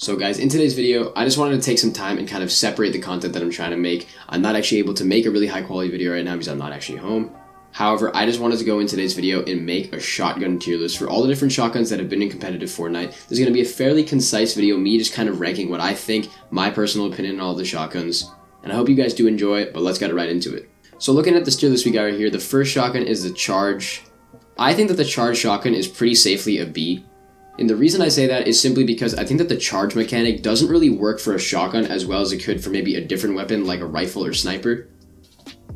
So guys, in today's video, I just wanted to take some time and kind of separate the content that I'm trying to make. I'm not actually able to make a really high quality video right now because I'm not actually home. However, I just wanted to go in today's video and make a shotgun tier list for all the different shotguns that have been in competitive Fortnite. This is going to be a fairly concise video, me just kind of ranking what I think, my personal opinion on all the shotguns. And I hope you guys do enjoy it, but let's get right into it. So looking at this tier list we got right here, the first shotgun is the Charge. I think that the Charge shotgun is pretty safely a B. And the reason I say that is simply because I think that the charge mechanic doesn't really work for a shotgun as well as it could for maybe a different weapon like a rifle or sniper.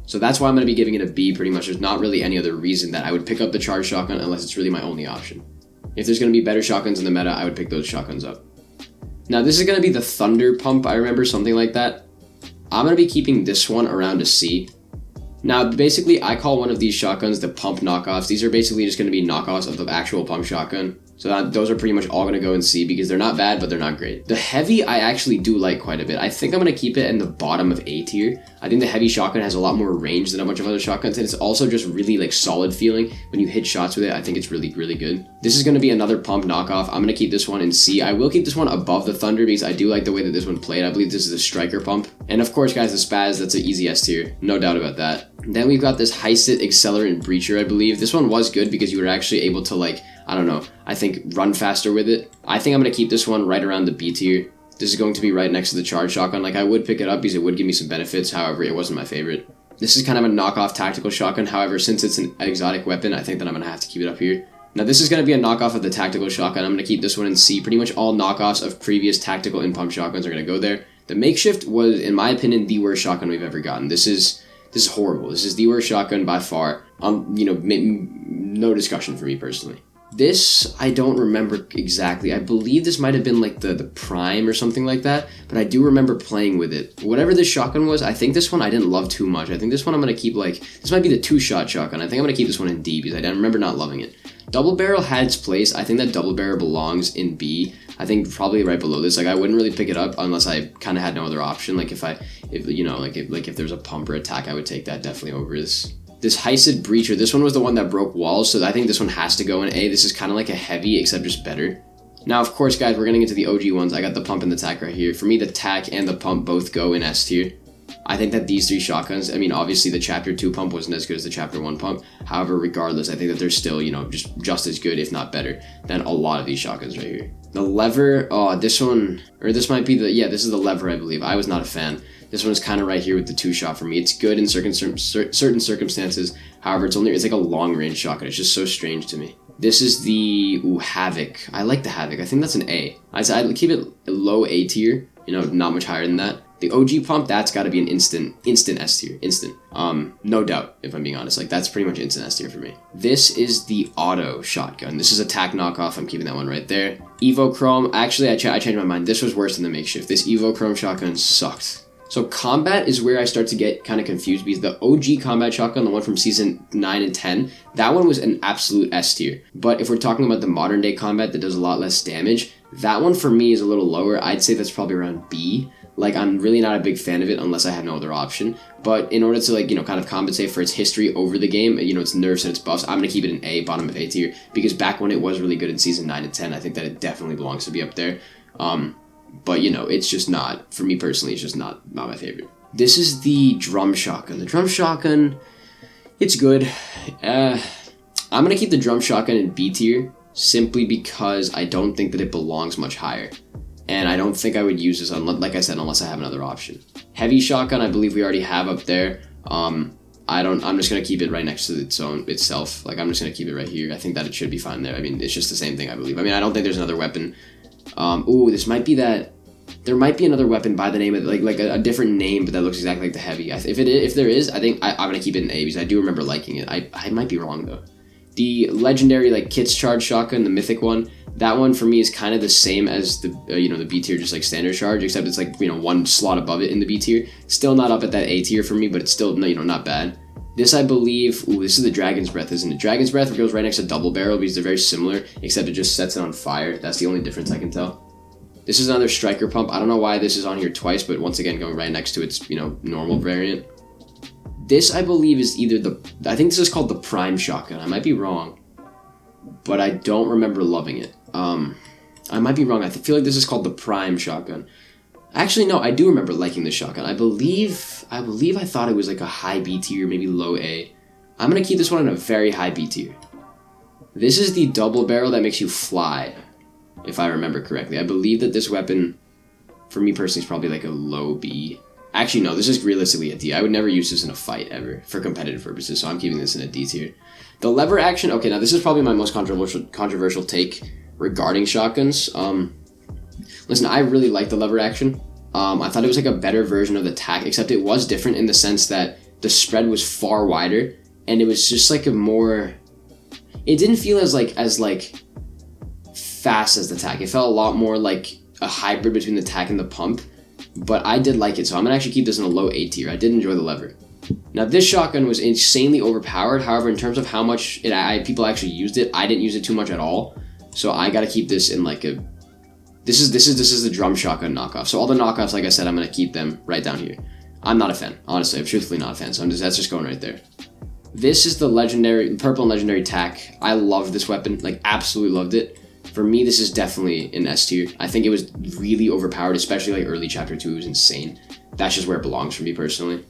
So that's why I'm going to be giving it a B pretty much. There's not really any other reason that I would pick up the charge shotgun unless it's really my only option. If there's going to be better shotguns in the meta, I would pick those shotguns up. Now this is going to be the Thunder Pump, I remember, something like that. I'm going to be keeping this one around a C. Now basically I call one of these shotguns the pump knockoffs. These are basically just going to be knockoffs of the actual pump shotgun. So those are pretty much all going to go in C because they're not bad, but they're not great. The Heavy I actually do like quite a bit. I think I'm going to keep it in the bottom of A tier. I think the Heavy shotgun has a lot more range than a bunch of other shotguns, and it's also just really like solid feeling. When you hit shots with it, I think it's really, really good. This is going to be another pump knockoff. I'm going to keep this one in C. I will keep this one above the Thunder because I do like the way that this one played. I believe this is a striker pump. And of course, guys, the Spaz, that's an easy S tier. No doubt about that. Then we've got this High-Sit Accelerant Breacher, I believe. This one was good because you were actually able to, like, I don't know, I think run faster with it. I think I'm going to keep this one right around the B tier. This is going to be right next to the Charge shotgun. Like, I would pick it up because it would give me some benefits. However, it wasn't my favorite. This is kind of a knockoff tactical shotgun. However, since it's an exotic weapon, I think that I'm going to have to keep it up here. Now, this is going to be a knockoff of the tactical shotgun. I'm going to keep this one in C. Pretty much all knockoffs of previous tactical and pump shotguns are going to go there. The Makeshift was, in my opinion, the worst shotgun we've ever gotten. This is horrible. This is the worst shotgun by far. No discussion for me personally. This, I don't remember exactly. I believe this might have been like the Prime or something like that, but I do remember playing with it. Whatever this shotgun was, I think this one I didn't love too much. I think this one I'm going to keep like, this might be the 2-shot shotgun. I think I'm going to keep this one in D because I remember not loving it. Double Barrel had its place. I think that Double Barrel belongs in B. I think probably right below this. Like, I wouldn't really pick it up unless I kind of had no other option. Like if there's a pump or attack, I would take that definitely over this. This High-Sit Breacher, this one was the one that broke walls, so I think this one has to go in A. This is kind of like a Heavy, except just better. Now, of course, guys, we're getting into the OG ones. I got the pump and the tack right here. For me, the tack and the pump both go in S tier. I think that these three shotguns, I mean, obviously the Chapter 2 pump wasn't as good as the Chapter 1 pump. However, regardless, I think that they're still, just as good, if not better, than a lot of these shotguns right here. The Lever, this one, or this might be this is the Lever, I believe. I was not a fan. This one is kind of right here with the 2-shot for me. It's good in certain circumstances. However, it's like a long-range shotgun. It's just so strange to me. This is the Havoc. I like the Havoc. I think that's an A. I'd keep it low A tier. Not much higher than that. The OG pump, that's got to be an instant S tier. Instant. No doubt, if I'm being honest. Like, that's pretty much instant S tier for me. This is the Auto shotgun. This is a tack knockoff. I'm keeping that one right there. Evo Chrome. Actually, I changed my mind. This was worse than the Makeshift. This Evo Chrome shotgun sucked. So Combat is where I start to get kind of confused because the OG Combat shotgun, the one from season 9 and 10, that one was an absolute S tier. But if we're talking about the modern day Combat that does a lot less damage, that one for me is a little lower. I'd say that's probably around B. Like, I'm really not a big fan of it unless I have no other option. But in order to, kind of compensate for its history over the game, its nerfs and its buffs, I'm going to keep it in A, bottom of A tier. Because back when it was really good in season 9 and 10, I think that it definitely belongs to be up there. But, it's just not, for me personally, it's just not my favorite. This is the Drum Shotgun. The Drum Shotgun, it's good. I'm going to keep the Drum Shotgun in B tier simply because I don't think that it belongs much higher. And I don't think I would use this, like I said, unless I have another option. Heavy Shotgun, I believe we already have up there. I'm just going to keep it right next to itself. Like, I'm just going to keep it right here. I think that it should be fine there. I mean, it's just the same thing, I believe. I mean, I don't think there's another weapon. This might be that. There might be another weapon by the name of like a different name, but that looks exactly like the Heavy. If there is, I think I'm gonna keep it in A because I do remember liking it. I might be wrong though. The legendary Kit's Charge shotgun, the mythic one, that one for me is kind of the same as the the B tier, just like standard charge, except it's like one slot above it in the B tier. Still not up at that A tier for me, but it's still not bad. This, I believe, this is the Dragon's Breath, isn't it? Dragon's Breath goes right next to Double Barrel because they're very similar, except it just sets it on fire. That's the only difference I can tell. This is another Striker Pump. I don't know why this is on here twice, but once again, going right next to its, normal variant. This, I believe, is either I think this is called the Prime Shotgun. I might be wrong, but I don't remember loving it. I might be wrong. I feel like this is called the Prime shotgun. Actually, no, I do remember liking this shotgun. I believe I thought it was like a high B tier, maybe low A. I'm gonna keep this one in a very high B tier. This is the double barrel that makes you fly, if I remember correctly. I believe that this weapon, for me personally, is probably like a low B. Actually, no, this is realistically a D. I would never use this in a fight ever for competitive purposes, so I'm keeping this in a D tier. The lever action, okay, now this is probably my most controversial take regarding shotguns. Listen, I really like the lever action. I thought it was like a better version of the tac, except it was different in the sense that the spread was far wider, and it was just like a more... It didn't feel as fast as the tac. It felt a lot more like a hybrid between the tac and the pump, but I did like it, so I'm gonna actually keep this in a low A tier. I did enjoy the lever. Now, this shotgun was insanely overpowered. However, in terms of how much people actually used it, I didn't use it too much at all. So I gotta keep this in like a... This is the drum shotgun knockoff. So all the knockoffs, like I said, I'm gonna keep them right down here. I'm not a fan, honestly. I'm truthfully not a fan. So that's just going right there. This is the legendary, purple and legendary tac. I love this weapon, like absolutely loved it. For me, this is definitely an S tier. I think it was really overpowered, especially like early chapter 2. It was insane. That's just where it belongs for me personally.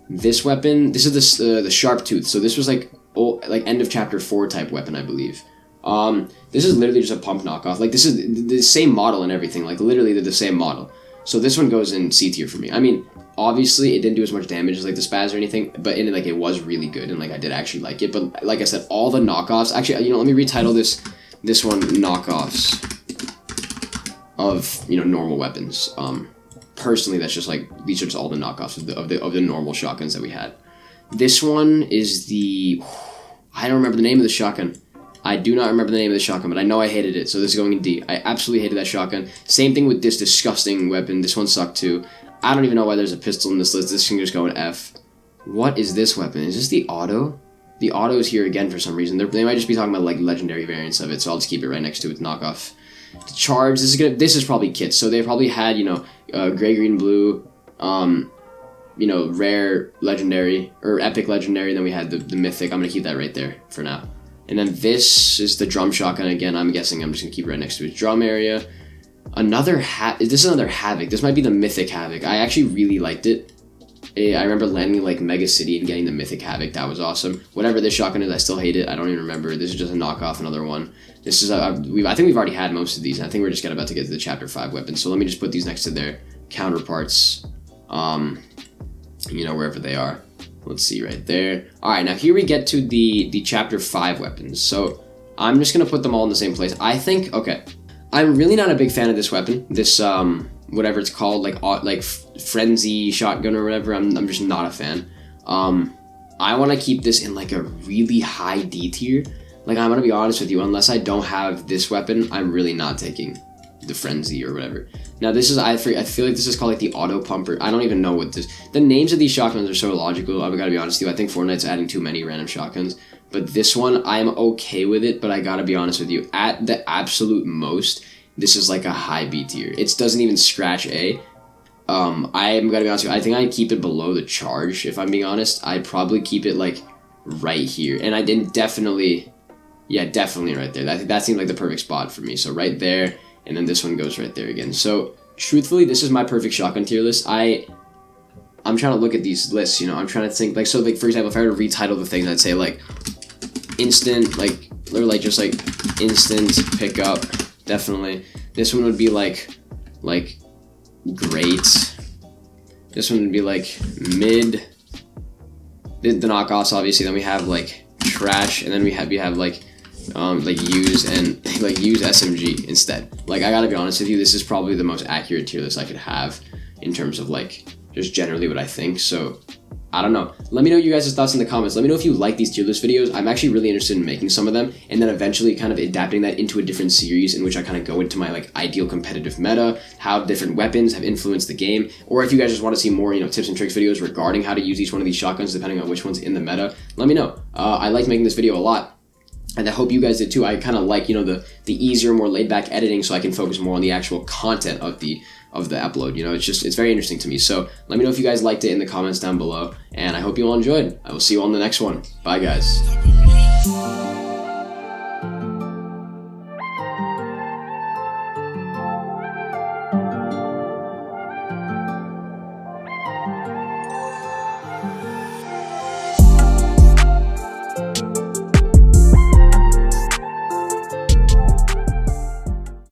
This weapon, this is the sharp tooth. So this was like end of chapter 4 type weapon, I believe. This is literally just a pump knockoff. Like, this is the same model and everything. Like, literally the same model. So this one goes in C tier for me. I mean, obviously it didn't do as much damage as like the spaz or anything, but it was really good, and like I did actually like it. But like I said, all the knockoffs. Actually, you know, let me retitle this one knockoffs of, you know, normal weapons. Personally, that's just like, these are just all the knockoffs of the normal shotguns that we had. This one is the... I don't remember the name of the shotgun. I do not remember the name of the shotgun, but I know I hated it, so this is going in D. I absolutely hated that shotgun. Same thing with this disgusting weapon. This one sucked too. I don't even know why there's a pistol in this list. This can just go in F. What is this weapon? Is this the auto? The auto is here again for some reason. They might just be talking about like legendary variants of it, so I'll just keep it right next to its knockoff. The charge, this is probably kits. So they probably had, you know, gray, green, blue, you know, rare, legendary, or epic legendary. Then we had the mythic. I'm gonna keep that right there for now. And then this is the drum shotgun again. I'm guessing I'm just gonna keep it right next to its drum area. This is another Havoc. This might be the Mythic Havoc. I actually really liked it. I remember landing like Mega City and getting the Mythic Havoc. That was awesome. Whatever this shotgun is, I still hate it. I don't even remember. This is just a knockoff, another one. This is I think we've already had most of these. And I think we're just about to get to the Chapter 5 weapons. So let me just put these next to their counterparts. You know, wherever they are. Let's see right there. All right, now here we get to the Chapter 5 weapons. So I'm just gonna put them all in the same place. I think, okay, I'm really not a big fan of this weapon. This whatever it's called, like frenzy shotgun or whatever. I'm just not a fan. I want to keep this in like a really high D tier. Like, I'm gonna be honest with you, unless I don't have this weapon, I'm really not taking the frenzy or whatever. Now this is, I feel like this is called like the auto pumper. I don't even know what this, the names of these shotguns are so illogical. I've got to be honest with you. I think Fortnite's adding too many random shotguns, but this one I'm okay with it. But I gotta be honest with you, at the absolute most, this is like a high B tier. It doesn't even scratch A. I'm gonna be honest with you, I think I'd keep it below the charge. If I'm being honest, I'd probably keep it like right here, and I didn't definitely right there. That seemed like the perfect spot for me. So right there. And then this one goes right there again. So, truthfully, this is my perfect shotgun tier list. I'm trying to look at these lists, you know. I'm trying to think, like, so, like, for example, if I were to retitle the things, I'd say, like, instant, like, or, like, just, like, instant pickup, definitely. This one would be, like, great. This one would be, like, mid. The knockoffs, obviously. Then we have, like, trash. And then we have like use and like use SMG instead. Like, I gotta be honest with you, this is probably the most accurate tier list I could have in terms of like just generally what I think. So I don't know. Let me know you guys' thoughts in the comments. Let me know if you like these tier list videos. I'm actually really interested in making some of them and then eventually kind of adapting that into a different series in which I kind of go into my like ideal competitive meta, how different weapons have influenced the game, or if you guys just want to see more, you know, tips and tricks videos regarding how to use each one of these shotguns depending on which one's in the meta, let me know. I like making this video a lot. And I hope you guys did too. I kind of like, you know, the easier, more laid back editing, so I can focus more on the actual content of the upload. You know, it's very interesting to me. So let me know if you guys liked it in the comments down below, and I hope you all enjoyed. I will see you on the next one. Bye, guys.